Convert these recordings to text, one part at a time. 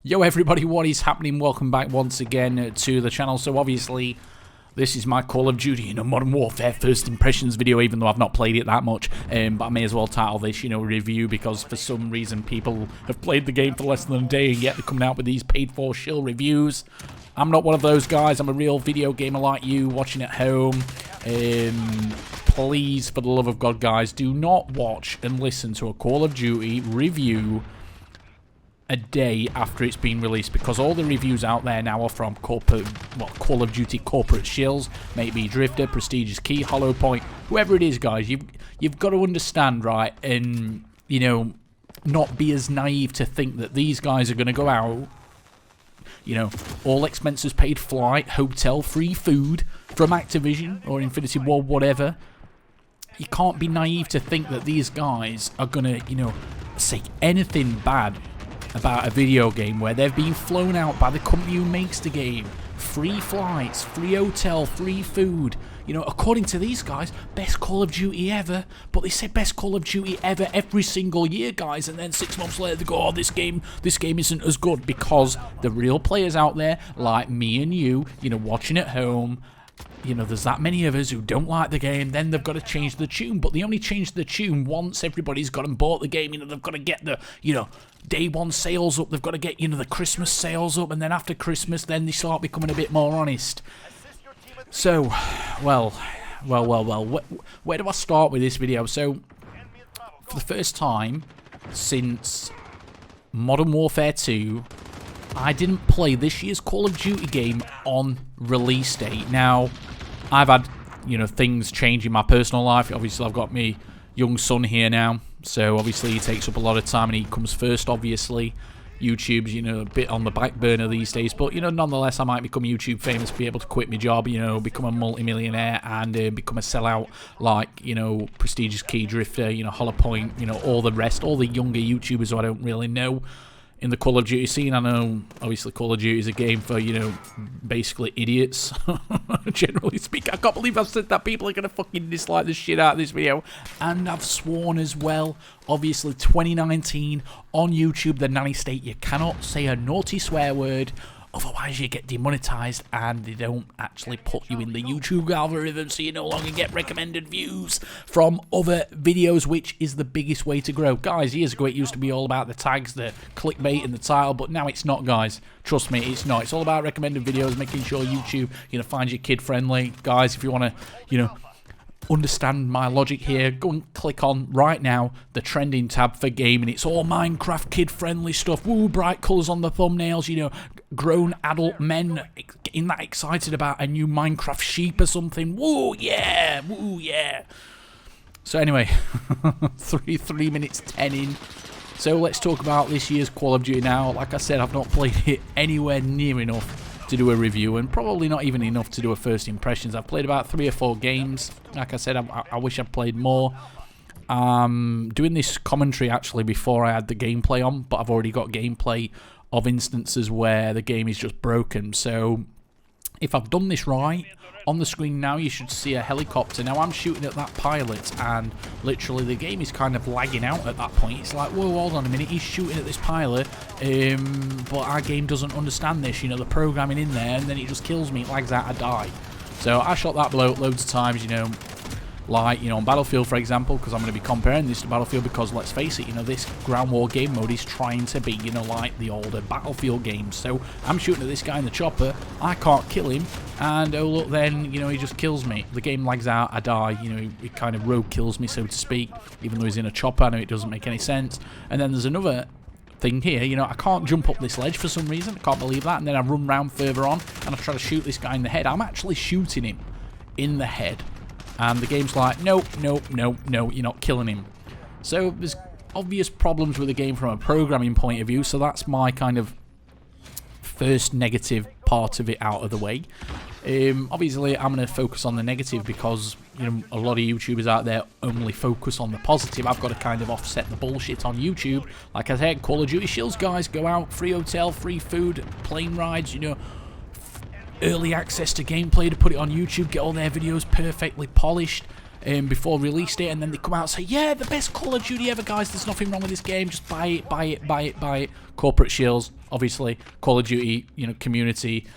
Yo everybody, what is happening? Welcome back once again to the channel. So obviously, this is my Call of Duty, Modern Warfare first impressions video, even though I've not played it that much. But I may as well title this, review, because for some reason people have played the game for less than a day and yet they're coming out with these paid-for shill reviews. I'm not one of those guys. I'm a real video gamer like you, watching at home. Please, for the love of God, guys, do not watch and listen to a Call of Duty review a day after it's been released, because all the reviews out there now are from corporate, Call of Duty corporate shills, maybe Drifter, Prestigious Key, Hollow Point, whoever it is, guys. You've got to understand, right, and not be as naive to think that these guys are going to go out, all expenses paid flight, hotel, free food from Activision or Infinity Ward, whatever. You can't be naive to think that these guys are going to, say anything bad about a video game where they've been flown out by the company who makes the game. Free flights, free hotel, free food. According to these guys, best Call of Duty ever. But they say best Call of Duty ever every single year, guys. And then 6 months later they go, oh, this game isn't as good, because the real players out there, like me and you, watching at home, there's that many of us who don't like the game. Then they've got to change the tune, but they only change the tune once everybody's gone and bought the game. They've got to get the, day one sales up. They've got to get, the Christmas sales up, and then after Christmas, then they start becoming a bit more honest. So, well, where do I start with this video? So, for the first time since Modern Warfare 2, I didn't play this year's Call of Duty game on release date. Now, I've had, things change in my personal life. Obviously, I've got my young son here now, so obviously he takes up a lot of time and he comes first, obviously. YouTube's, a bit on the back burner these days, but, nonetheless, I might become YouTube famous, be able to quit my job, become a multi-millionaire and become a sellout like, Prestigious Key, Drifter, Hollow Point, all the rest, all the younger YouTubers who I don't really know in the Call of Duty scene. I know, obviously, Call of Duty is a game for, basically idiots, generally speaking. I can't believe I've said that. People are going to fucking dislike the shit out of this video. And I've sworn as well. Obviously, 2019, on YouTube, the nanny state, you cannot say a naughty swear word, otherwise you get demonetized and they don't actually put you in the YouTube algorithm, so you no longer get recommended views from other videos, which is the biggest way to grow. Guys, years ago it used to be all about the tags, the clickbait and the title, but now it's not, guys. Trust me, it's not. It's all about recommended videos, making sure YouTube, finds you kid friendly. Guys, if you want to, understand my logic here, go and click on right now the trending tab for gaming. It's all Minecraft kid friendly stuff. Woo, bright colours on the thumbnails, grown adult men getting that excited about a new Minecraft sheep or something. Woo, yeah, woo, yeah. So anyway, 3 minutes 10 in. So let's talk about this year's Call of Duty now. Like I said, I've not played it anywhere near enough to do a review, and probably not even enough to do a first impressions. I've played about 3 or 4 games. Like I said, I wish I'd played more. Doing this commentary actually before I had the gameplay on, but I've already got gameplay of instances where the game is just broken. So if I've done this right, on the screen now you should see a helicopter. Now I'm shooting at that pilot and literally the game is kind of lagging out at that point. It's like, whoa, hold on a minute, he's shooting at this pilot, but our game doesn't understand this, the programming in there, and then it just kills me, it lags out, I die. So I shot that bloke loads of times, like, on Battlefield, for example, because I'm going to be comparing this to Battlefield, because, let's face it, this ground war game mode is trying to be, like the older Battlefield games. So I'm shooting at this guy in the chopper, I can't kill him, and, oh, look, then, he just kills me. The game lags out, I die, it kind of rogue kills me, so to speak, even though he's in a chopper. I know it doesn't make any sense. And then there's another thing here, I can't jump up this ledge for some reason, I can't believe that, and then I run round further on, and I try to shoot this guy in the head. I'm actually shooting him in the head. And the game's like, nope, nope, nope, no, you're not killing him. So there's obvious problems with the game from a programming point of view, so that's my kind of first negative part of it out of the way. Obviously, I'm going to focus on the negative because, a lot of YouTubers out there only focus on the positive. I've got to kind of offset the bullshit on YouTube. Like I said, Call of Duty shills, guys, go out, free hotel, free food, plane rides, early access to gameplay to put it on YouTube, get all their videos perfectly polished. before released it, and then they come out and say, yeah, the best Call of Duty ever, guys, there's nothing wrong with this game, just buy it, buy it, buy it, buy it. Corporate shills, obviously, Call of Duty, community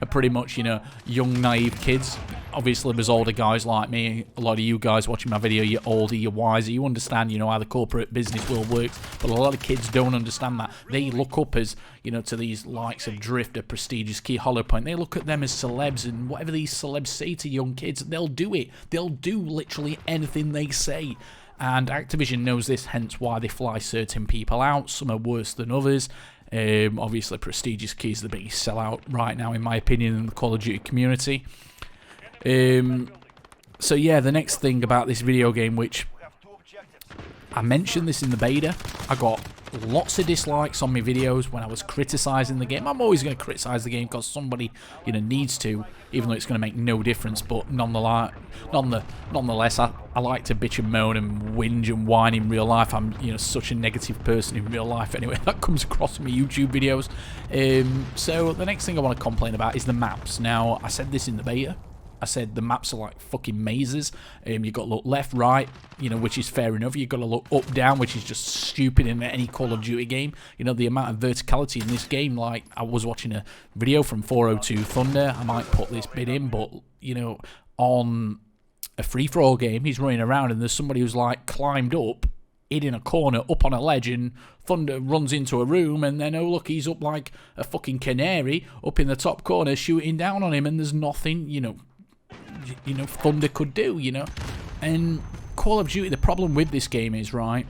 are pretty much, young, naive kids. Obviously, there's older guys like me. A lot of you guys watching my video, you're older, you're wiser, you understand, how the corporate business world works. But a lot of kids don't understand that. They look up as, to these likes of Drifter, Prestigious Key, Hollow Point. They look at them as celebs, and whatever these celebs say to young kids, they'll do it. They'll do literally anything they say. And Activision knows this, hence why they fly certain people out. Some are worse than others. Obviously, Prestigious Key is the biggest sellout right now, in my opinion, in the Call of Duty community. So yeah, the next thing about this video game, which I mentioned this in the beta, I got lots of dislikes on my videos when I was criticising the game. I'm always going to criticise the game because somebody, needs to, even though it's going to make no difference. But nonetheless, I like to bitch and moan and whinge and whine in real life. I'm, such a negative person in real life. Anyway, that comes across in my YouTube videos. So the next thing I want to complain about is the maps. Now, I said this in the beta. I said the maps are like fucking mazes. You've got to look left, right, which is fair enough. You've got to look up, down, which is just stupid in any Call of Duty game. The amount of verticality in this game, like, I was watching a video from 402 Thunder. I might put this bit in, but, on a free-for-all game, he's running around and there's somebody who's, like, climbed up, hid in a corner, up on a ledge, and Thunder runs into a room, and then, oh, look, he's up like a fucking canary up in the top corner shooting down on him, and there's nothing, Thunder could do, And Call of Duty, the problem with this game is, right,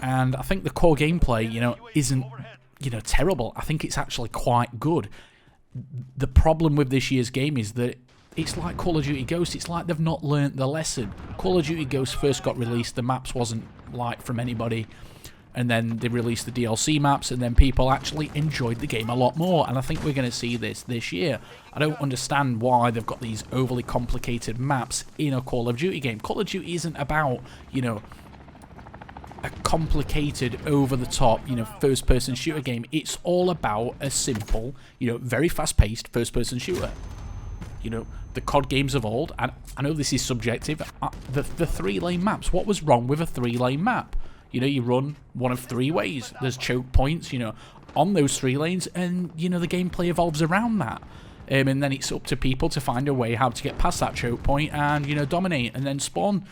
and I think the core gameplay, isn't, terrible. I think it's actually quite good. The problem with this year's game is that it's like Call of Duty Ghosts. It's like they've not learnt the lesson. Call of Duty Ghosts first got released, the maps wasn't liked from anybody. And then they released the DLC maps, and then people actually enjoyed the game a lot more. And I think we're going to see this year. I don't understand why they've got these overly complicated maps in a Call of Duty game. Call of Duty isn't about, a complicated, over-the-top, first-person shooter game. It's all about a simple, very fast-paced first-person shooter. The COD games of old, and I know this is subjective, the three-lane maps. What was wrong with a three-lane map? You run one of three ways. There's choke points, on those 3 lanes, and, the gameplay evolves around that. And then it's up to people to find a way how to get past that choke point and, dominate, and then spawn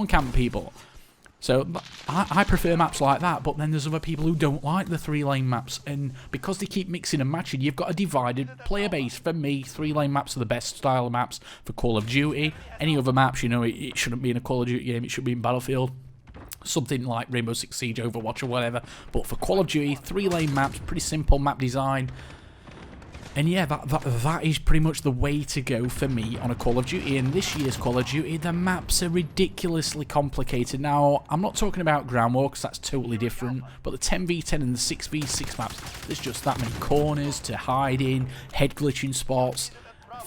camp people. So I prefer maps like that, but then there's other people who don't like the 3-lane maps, and because they keep mixing and matching, you've got a divided player base. For me, 3-lane maps are the best style of maps for Call of Duty. Any other maps, it shouldn't be in a Call of Duty game, it should be in Battlefield. Something like Rainbow Six Siege, Overwatch, or whatever. But for Call of Duty, 3-lane maps, pretty simple map design. And yeah, that is pretty much the way to go for me on a Call of Duty. And this year's Call of Duty, the maps are ridiculously complicated. Now, I'm not talking about ground war, because that's totally different. But the 10v10 and the 6v6 maps, there's just that many corners to hide in, head glitching spots.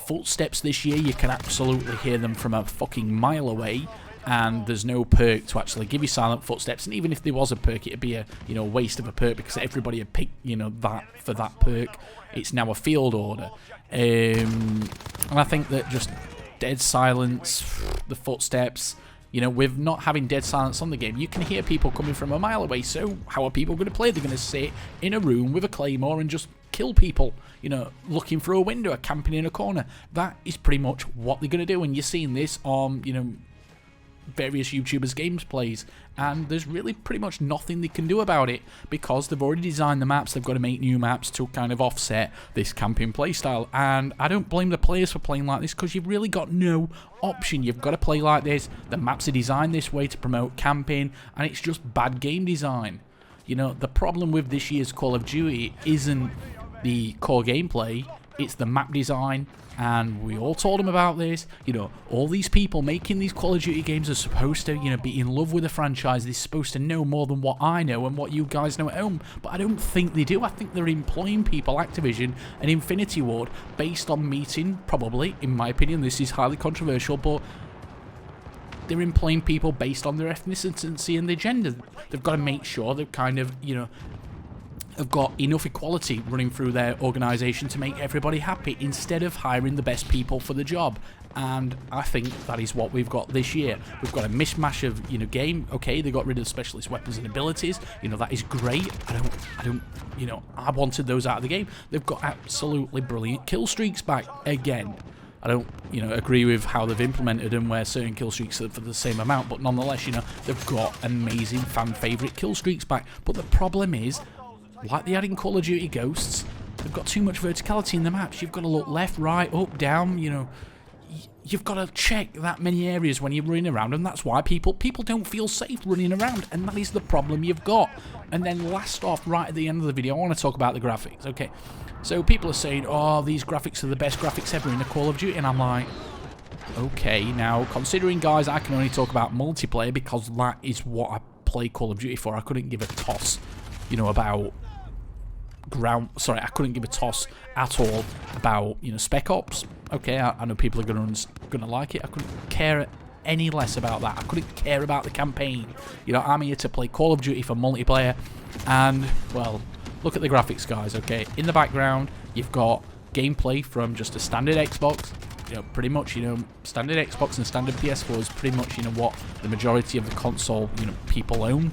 Footsteps this year, you can absolutely hear them from a fucking mile away. And there's no perk to actually give you silent footsteps, and even if there was a perk, it'd be a waste of a perk, because everybody had picked that for that perk. It's now a field order, and I think that just dead silence, the footsteps, with not having dead silence on the game, you can hear people coming from a mile away. So how are people going to play? They're going to sit in a room with a claymore and just kill people, looking through a window, or camping in a corner. That is pretty much what they're going to do, and you're seeing this on various YouTubers' gameplays, and there's really pretty much nothing they can do about it, because they've already designed the maps. They've got to make new maps to kind of offset this camping playstyle, and I don't blame the players for playing like this, because you've really got no option. You've got to play like this. The maps are designed this way to promote camping, and it's just bad game design. The problem with this year's Call of Duty isn't the core gameplay, it's the map design. And we all told him about this. All these people making these Call of Duty games are supposed to, be in love with the franchise. They're supposed to know more than what I know and what you guys know at home. But I don't think they do. I think they're employing people, Activision and Infinity Ward, based on meeting, probably, in my opinion, this is highly controversial, but they're employing people based on their ethnicity and their gender. They've got to make sure they're kind of, have got enough equality running through their organisation to make everybody happy instead of hiring the best people for the job. And I think that is what we've got this year. We've got a mishmash of, you know, game. Okay, they got rid of specialist weapons and abilities. You know, that is great. I don't, you know, I wanted those out of the game. They've got absolutely brilliant kill streaks back again. I don't, you know, agree with how they've implemented them where certain kill streaks are for the same amount, but nonetheless, you know, they've got amazing fan favourite kill streaks back. But the problem is, like they had in Call of Duty Ghosts, they've got too much verticality in the maps. You've got to look left, right, up, down, you know. You've got to check that many areas when you're running around, and that's why people don't feel safe running around, and that is the problem you've got. And then last off, right at the end of the video, I want to talk about the graphics. Okay, so people are saying, oh, these graphics are the best graphics ever in the Call of Duty, and I'm like, okay, now, considering, guys, I can only talk about multiplayer because that is what I play Call of Duty for. I couldn't give a toss, you know, about I couldn't give a toss at all about, you know, Spec Ops. Okay, I know people are gonna like it. I couldn't care any less about that. I couldn't care about the campaign. You know, I'm here to play Call of Duty for multiplayer, and well, look at the graphics, guys. Okay, in the background, you've got gameplay from just a standard Xbox. You know, pretty much, you know, standard Xbox and standard PS4 is pretty much, you know, what the majority of the console, you know, people own.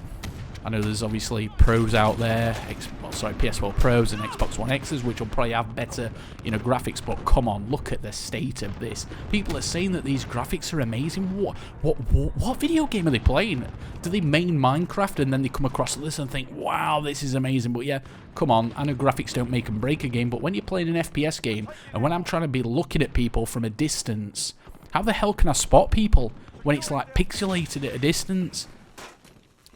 I know there's obviously pros out there, PS4 Pros and Xbox One X's, which will probably have better, you know, graphics. But come on, look at the state of this. People are saying that these graphics are amazing. What video game are they playing? Do they main Minecraft and then they come across this and think, wow, this is amazing? But yeah, come on, I know graphics don't make and break a game, but when you're playing an FPS game and when I'm trying to be looking at people from a distance, how the hell can I spot people when it's like pixelated at a distance?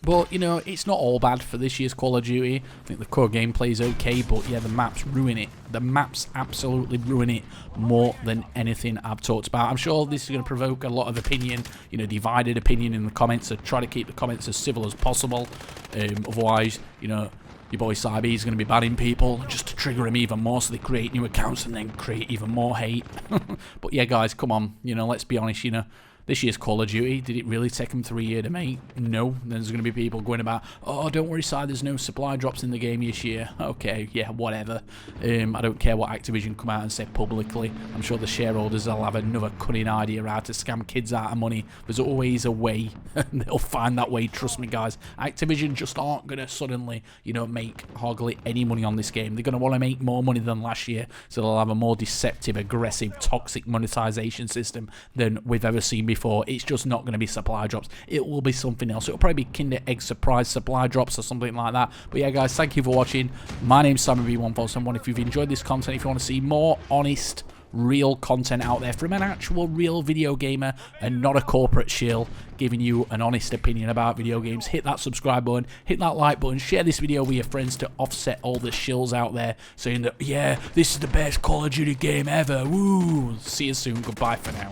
But, you know, it's not all bad for this year's Call of Duty. I think the core gameplay is okay, but yeah, the maps ruin it. The maps absolutely ruin it more than anything I've talked about. I'm sure this is going to provoke a lot of opinion, you know, divided opinion in the comments, so try to keep the comments as civil as possible. Otherwise, you know, your boy Cybe is going to be banning people just to trigger him even more, so they create new accounts and then create even more hate. But yeah, guys, come on, you know, let's be honest, you know. This year's Call of Duty, did it really take them 3 years to make? No. There's going to be people going about, oh, don't worry, Si, there's no supply drops in the game this year. Okay, yeah, whatever. I don't care what Activision come out and say publicly. I'm sure the shareholders will have another cunning idea how to scam kids out of money. There's always a way, and they'll find that way, trust me, guys. Activision just aren't going to suddenly, you know, make hardly any money on this game. They're going to want to make more money than last year, so they'll have a more deceptive, aggressive, toxic monetization system than we've ever seen before. It's just not going to be supply drops. It will be something else. It'll probably be Kinder Egg surprise supply drops or something like that. But yeah, guys, thank you for watching. My name's SammyB1471. If you've enjoyed this content, if you want to see more honest, real content out there from an actual real video gamer and not a corporate shill giving you an honest opinion about video games, hit that subscribe button, hit that like button, share this video with your friends to offset all the shills out there saying that, yeah, this is the best Call of Duty game ever. Woo! See you soon. Goodbye for now.